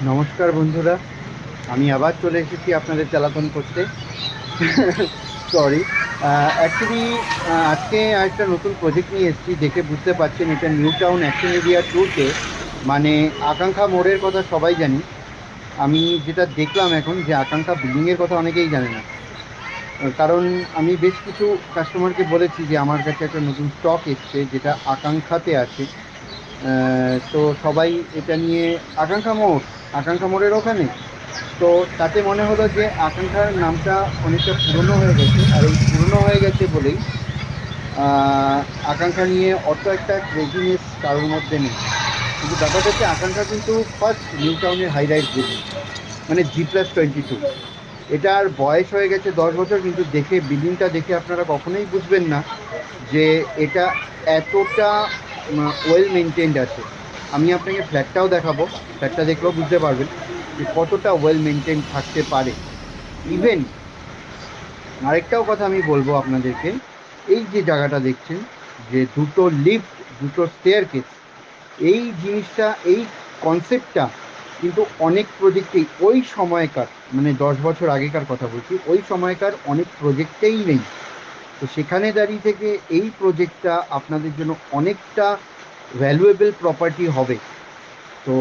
নমস্কার বন্ধুরা, আমি আবার চলে এসেছি আপনাদের জ্বালাতন করতে। সরি। অ্যাকচুয়ালি আজকে একটা নতুন প্রজেক্ট নিয়ে এসেছি, দেখে বুঝতে পারছেন এটা নিউ টাউন অ্যাকশন এরিয়া টুতে, মানে আকাঙ্ক্ষা মোড়ের কথা সবাই জানি। আমি যেটা দেখলাম এখন যে আকাঙ্ক্ষা বিল্ডিংয়ের কথা অনেকেই জানে না। কারণ আমি বেশ কিছু কাস্টমারকে বলেছি যে আমার কাছে একটা নতুন স্টক এসছে যেটা আকাঙ্ক্ষাতে আছে। তো সবাই এটা নিয়ে আকাঙ্ক্ষা মোড়ের ওখানে, তো তাতে মনে হলো যে আকাঙ্ক্ষার নামটা অনেকটা পুরনো হয়ে গেছে, আর এই পুরনো হয়ে গেছে বলেই আহ, আকাঙ্ক্ষা নিয়ে অত একটা ক্রেজিনেস কারোর মধ্যে নেই। কিন্তু ব্যাপারটা হচ্ছে আকাঙ্ক্ষা কিন্তু ফার্স্ট নিউ টাউনের হাই রাইজ বিল্ডিং, মানে G+22। এটার বয়স হয়ে গেছে 10 বছর, কিন্তু দেখে বিল্ডিংটা দেখে আপনারা কখনোই বুঝবেন না যে এটা এতটা ওয়েল মেনটেন্ড আছে। আমি আপনাকে ফ্ল্যাটটাও দেখাবো, ফ্ল্যাটটা দেখলেও বুঝতে পারবেন যে কতটা ওয়েল মেনটেন থাকতে পারে। ইভেন আরেকটাও কথা আমি বলবো আপনাদেরকে, এই যে জায়গাটা দেখছেন, যে দুটো লিফট, দুটো স্টেয়ারকেস, এই জিনিসটা, এই কনসেপ্টটা কিন্তু অনেক প্রজেক্টেই ওই সময়কার, মানে 10 বছর আগেকার কথা বলছি, ওই সময়কার অনেক প্রজেক্টেই নেই। তো সেখানে দাঁড়িয়ে থেকে এই প্রজেক্টটা আপনাদের জন্য অনেকটা ভ্যালুয়েবল প্রপার্টি হবে। তো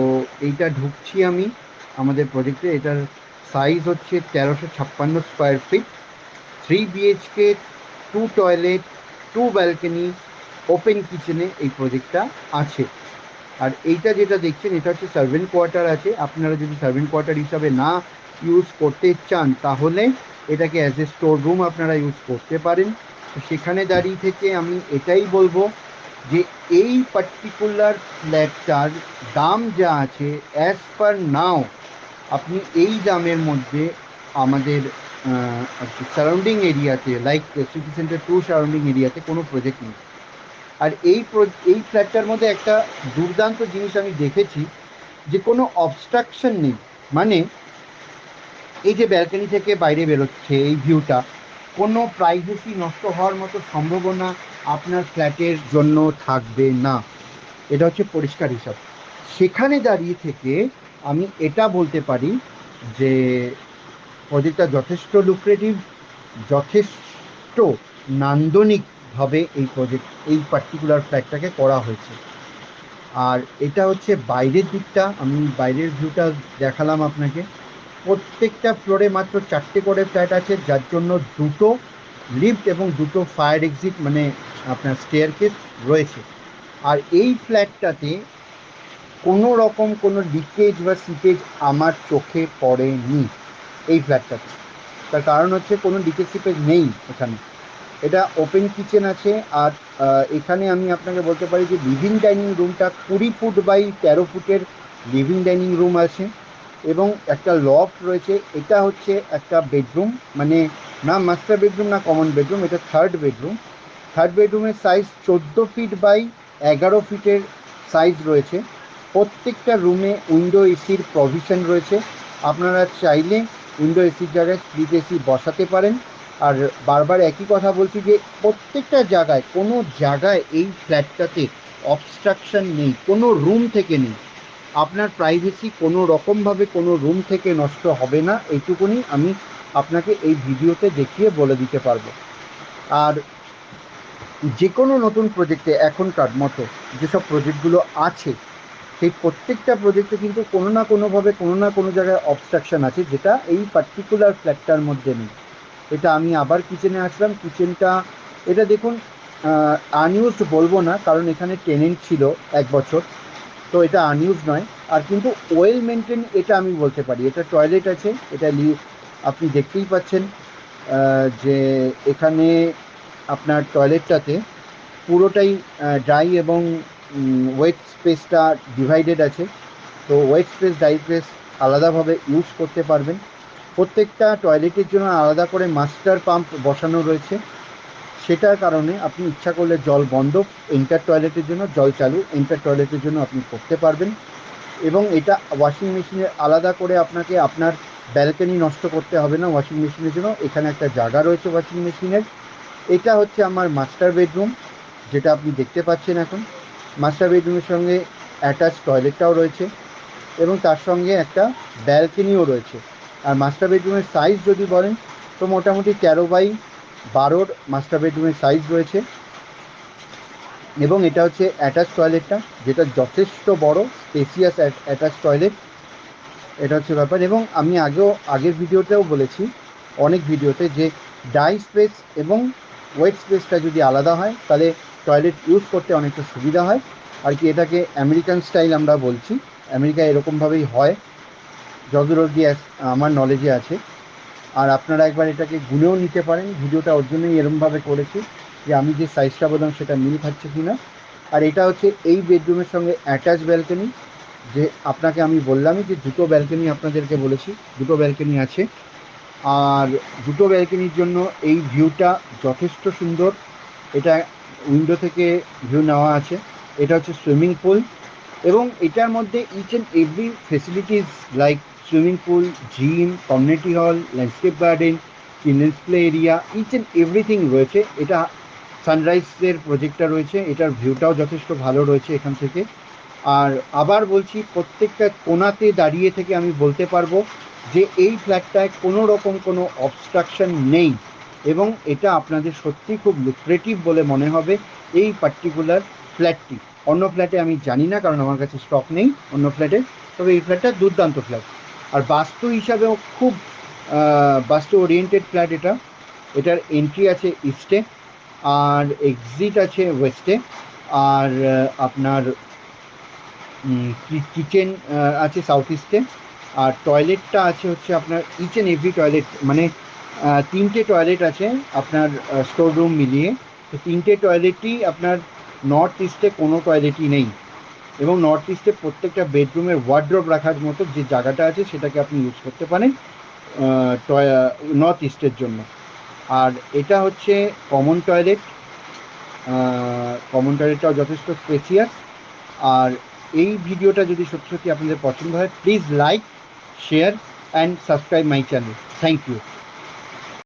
এইটা ঢুকছি আমি আমাদের প্রজেক্টে। এটার সাইজ হচ্ছে 1356 square feet, 3 BHK, 2 toilet, 2 balcony, open কিচেনে এই প্রজেক্টটা আছে। আর এইটা যেটা দেখছেন এটা হচ্ছে সার্ভেন্ট কোয়ার্টার আছে। আপনারা যদি সার্ভেন্ট কোয়ার্টার হিসাবে না ইউজ করতে চান তাহলে এটাকে অ্যাজ এ স্টোর রুম আপনারা ইউজ করতে পারেন। তো সেখানে দাঁড়িয়ে থেকে আমি এটাই বলবো যে এই পার্টিকুলার ফ্ল্যাটটার দাম যা আছে অ্যাজ পার নাও, আপনি এই দামের মধ্যে আমাদের সারাউন্ডিং এরিয়াতে, লাইক সিটি সেন্টার 2 সারাউন্ডিং এরিয়াতে কোনো প্রজেক্ট নেই। আর এই ফ্ল্যাটটার মধ্যে একটা দুর্দান্ত জিনিস আমি দেখেছি, যে কোনো অবস্ট্রাকশন নেই। মানে এই যে ব্যালকনি থেকে বাইরে বেরোচ্ছে এই ভিউটা, কোনো প্রাইভেসি নষ্ট হওয়ার মতো সম্ভাবনা আপনার ফ্ল্যাটের জন্য থাকবে না। এটা হচ্ছে পরিষ্কার হিসাব। সেখানে দাঁড়িয়ে থেকে আমি এটা বলতে পারি যে প্রজেক্টটা যথেষ্ট লুক্রেটিভ, যথেষ্ট নান্দনিকভাবে এই প্রজেক্ট, এই পার্টিকুলার ফ্ল্যাটটাকে করা হয়েছে। আর এটা হচ্ছে বাইরের দিকটা, আমি বাইরের ভিউটা দেখালাম আপনাকে। প্রত্যেকটা ফ্লোরে মাত্র 4টে করে ফ্ল্যাট আছে, যার জন্য দুটো লিফট এবং দুটো ফায়ার এক্সিট, মানে আপনার স্টেয়ারকেস রয়েছে। আর এই ফ্ল্যাটটাতে কোনো রকম কোনো লিকেজ বা সিপেজ আমার চোখে পড়েনি এই ফ্ল্যাটটাতে। তার কারণ হচ্ছে কোনো লিকেজ সিপেজ নেই এখানে। এটা ওপেন কিচেন আছে। আর এখানে আমি আপনাকে বলতে পারি যে লিভিং ডাইনিং রুমটা 20 ফুট বাই 13 ফুটের লিভিং ডাইনিং রুম আছে, এবং একটা লফট রয়েছে। এটা হচ্ছে একটা বেডরুম, মানে না মাস্টার বেডরুম না কমন বেডরুম, এটা থার্ড বেডরুম। থার্ড বেডরুমের সাইজ 14 ফিট বাই 11 ফিটের সাইজ রয়েছে। প্রত্যেকটা রুমে উইন্ডো এসির প্রভিশন রয়েছে। আপনারা চাইলে উইন্ডো এসির জায়গায় স্প্লিট এসি বসাতে পারেন। আর বারবার একই কথা বলছি যে প্রত্যেকটা জায়গায়, কোনো জায়গায় এই ফ্ল্যাটটাতে অবস্ট্রাকশন নেই, কোনো রুম থেকে নেই। আপনার প্রাইভেসি কোনো রকমভাবে কোনো রুম থেকে নষ্ট হবে না, এইটুকুনি আমি আপনাকে এই ভিডিওতে দেখিয়ে বলে দিতে পারবো। আর যে কোনো নতুন প্রজেক্টে এখনকার মতো যেসব প্রজেক্টগুলো আছে, সেই প্রত্যেকটা প্রজেক্টে কিন্তু কোনো না কোনোভাবে কোনো না কোনো জায়গায় অবস্ট্রাকশন আছে, যেটা এই পার্টিকুলার ফ্ল্যাটটার মধ্যে নেই। এটা আমি আবার কিচেনে আসলাম। কিচেনটা এটা দেখুন, আনইউজড বলবো না, কারণ এখানে টেনেন্ট ছিল 1 বছর, তো এটা আনইউজ নয়। আর কিন্তু ওয়েল মেনটেন এটা আমি বলতে পারি। এটা টয়লেট আছে, এটা আপনি দেখতেই পাচ্ছেন যে এখানে আপনার টয়লেটটাতে পুরোটাই ড্রাই এবং ওয়েট স্পেসটা ডিভাইডেড আছে। তো ওয়েট স্পেস ড্রাই স্পেস আলাদাভাবে ইউজ করতে পারবেন। প্রত্যেকটা টয়লেটের জন্য আলাদা করে মাস্টার পাম্প বসানো রয়েছে। সেটার কারণে আপনি ইচ্ছা করলে জল বন্ধ এন্টার টয়লেটের জন্য, জল চালু এন্টার টয়লেটের জন্য আপনি করতে পারবেন। এবং এটা ওয়াশিং মেশিনের আলাদা করে আপনাকে আপনার ব্যালকনি নষ্ট করতে হবে না ওয়াশিং মেশিনের জন্য, এখানে একটা জায়গা রয়েছে ওয়াশিং মেশিনের। এটা হচ্ছে আমার মাস্টার বেডরুম, যেটা আপনি দেখতে পাচ্ছেন এখন। মাস্টার বেডরুমের সঙ্গে অ্যাটাচ টয়লেটটাও রয়েছে। এবং তার সঙ্গে একটা ব্যালকনিও রয়েছে। আর মাস্টার বেডরুমের সাইজ যদি বলেন তো মোটামুটি 13x12 মাস্টার বেডরুমের সাইজ রয়েছে। এবং এটা হচ্ছে অ্যাটাচ টয়লেটটা, যেটা যথেষ্ট বড় স্পেসিয়াস অ্যাটাচ টয়লেট। এটা হচ্ছে ব্যাপার। এবং আমি আগের ভিডিওতেও বলেছি, অনেক ভিডিওতে, যে ডাই স্পেস এবং ওয়েট স্পেসটা যদি আলাদা হয় তাহলে টয়লেট ইউজ করতে অনেকটা সুবিধা হয় আর কি। এটাকে আমেরিকান স্টাইল আমরা বলছি, আমেরিকায় এরকমভাবেই হয় যতদূর অবধি আমার নলেজে আছে। আর আপনারা একবার এটাকে গুনেও নিতে পারেন, ভিডিওটা ওর জন্যই এরমভাবে করেছি যে আমি যে সাইজটা বললাম সেটা মিল খাচ্ছে কিনা। আর এটা হচ্ছে এই বেডরুমের সঙ্গে অ্যাটাচ ব্যালকনি, যে আপনাকে আমি বললামই যে দুটো ব্যালকনি আপনাদেরকে বলেছি, দুটো ব্যালকনি আছে। আর দুটো ব্যালকনির জন্য এই ভিউটা যথেষ্ট সুন্দর। এটা উইন্ডো থেকে ভিউ নেওয়া আছে। এটা হচ্ছে সুইমিং পুল, এবং এটার মধ্যে each and every facilities like swimming pool, gym, community hall, landscape garden, children's play area, each and everything রয়েছে। এটা সানরাইজের প্রজেক্টটা রয়েছে, এটার ভিউটাও যথেষ্ট ভালো রয়েছে এখান থেকে। আর আবার বলছি, প্রত্যেকটা কোণাতে দাঁড়িয়ে থেকে আমি বলতে পারবো যে এই ফ্ল্যাটটায় কোনো রকম কোনো অবস্ট্রাকশন নেই, এবং এটা আপনাদের সত্যি খুব লুক্রেটিভ বলে মনে হবে এই পার্টিকুলার ফ্ল্যাটটি। অন্য ফ্ল্যাটে আমি জানি না, কারণ আমার কাছে স্টক নেই অন্য ফ্ল্যাটে, তবে এই ফ্ল্যাটটা দুর্দান্ত ফ্ল্যাট। আর বাস্তু হিসাবেও খুব বাস্তু ওরিয়েন্টেড ফ্ল্যাট এটা। এটার এন্ট্রি আছে ইস্টে আর এক্সিট আছে ওয়েস্টে। আর আপনার কিচেন আছে সাউথ ইস্টে। আর টয়লেটটা আছে হচ্ছে আপনার ইচ অ্যান্ড এভরি টয়লেট, মানে 3টে টয়লেট আছে আপনার স্টোর রুম মিলিয়ে। তো 3টে টয়লেটই আপনার নর্থ ইস্টে কোনো টয়লেটই নেই। এবং নর্থ ইস্টে প্রত্যেকটা বেডরুমের ওয়ার্ড্রোব রাখার মতো যে জায়গাটা আছে সেটাকে আপনি ইউজ করতে পারেন নর্থ ইস্টের জন্য। আর এটা হচ্ছে কমন টয়লেট, কমন টয়লেটটাও যথেষ্ট স্পেসিয়াস। আর এই ভিডিওটা যদি সত্যি সত্যি আপনাদের পছন্দ হয়, please like, share and subscribe my channel. Thank you.